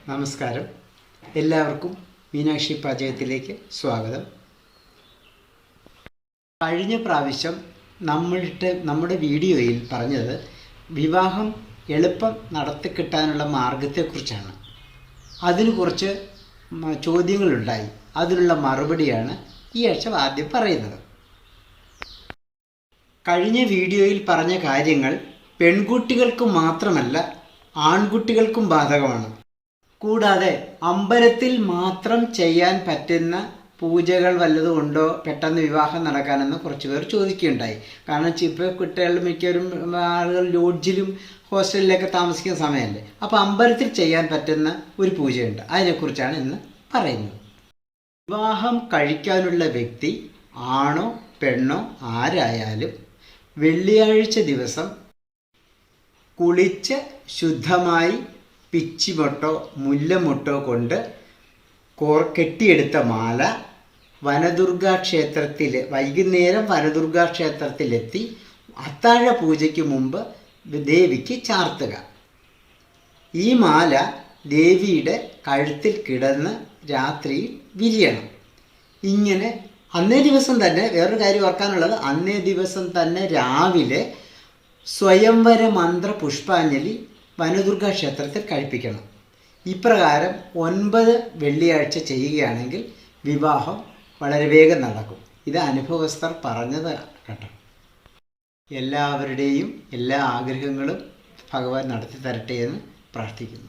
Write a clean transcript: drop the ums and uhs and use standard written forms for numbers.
നമസ്കാരം. എല്ലാവർക്കും മീനാക്ഷി പാചകത്തിലേക്ക് സ്വാഗതം. കഴിഞ്ഞ പ്രാവശ്യം നമ്മുടെ വീഡിയോയിൽ പറഞ്ഞത് വിവാഹം എളുപ്പം നടത്തിക്കിട്ടാനുള്ള മാർഗത്തെക്കുറിച്ചാണ്. അതിന് കുറച്ച് ചോദ്യങ്ങളുണ്ടായി. അതിനുള്ള മറുപടിയാണ് ഈ ആഴ്ച ആദ്യം പറയുന്നത്. കഴിഞ്ഞ വീഡിയോയിൽ പറഞ്ഞ കാര്യങ്ങൾ പെൺകുട്ടികൾക്ക് മാത്രമല്ല, ആൺകുട്ടികൾക്കും ബാധകമാണ്. കൂടാതെ അമ്പലത്തിൽ മാത്രം ചെയ്യാൻ പറ്റുന്ന പൂജകൾ വല്ലതും ഉണ്ടോ പെട്ടെന്ന് വിവാഹം നടക്കാനെന്ന് കുറച്ച് പേർ ചോദിക്കുകയുണ്ടായി. കാരണം ഇപ്പോൾ കുട്ടികൾ മിക്കവരും ആളുകൾ ലോഡ്ജിലും ഹോസ്റ്റലിലൊക്കെ താമസിക്കുന്ന സമയമല്ലേ. അപ്പോൾ അമ്പലത്തിൽ ചെയ്യാൻ പറ്റുന്ന ഒരു പൂജയുണ്ട്. അതിനെക്കുറിച്ചാണ് ഇന്ന് പറയുന്നത്. വിവാഹം കഴിക്കാനുള്ള വ്യക്തി ആണോ പെണ്ണോ ആരായാലും വെള്ളിയാഴ്ച ദിവസം കുളിച്ച് ശുദ്ധമായി പിച്ചിമൊട്ടോ മുല്ലമൊട്ടോ കൊണ്ട് കെട്ടിയെടുത്ത മാല വൈകുന്നേരം വനദുർഗാ ക്ഷേത്രത്തിലെത്തി അത്താഴ പൂജയ്ക്ക് മുമ്പ് ദേവിക്ക് ചാർത്തുക. ഈ മാല ദേവിയുടെ കഴുത്തിൽ കിടന്ന് രാത്രിയിൽ വിരിയണം. ഇങ്ങനെ അന്നേ ദിവസം തന്നെ വേറൊരു കാര്യം ഓർക്കാനുള്ളത്, അന്നേ ദിവസം തന്നെ രാവിലെ സ്വയംവര മന്ത്ര പുഷ്പാഞ്ജലി വനദുർഗാ ക്ഷേത്രത്തിൽ കഴിപ്പിക്കണം. ഇപ്രകാരം 9 വെള്ളിയാഴ്ച ചെയ്യുകയാണെങ്കിൽ വിവാഹം വളരെ വേഗം നടക്കും. ഇത് അനുഭവസ്ഥർ പറഞ്ഞത് കേട്ടോ. എല്ലാവരുടെയും എല്ലാ ആഗ്രഹങ്ങളും ഭഗവാൻ നടത്തി തരട്ടെ എന്ന് പ്രാർത്ഥിക്കുന്നു.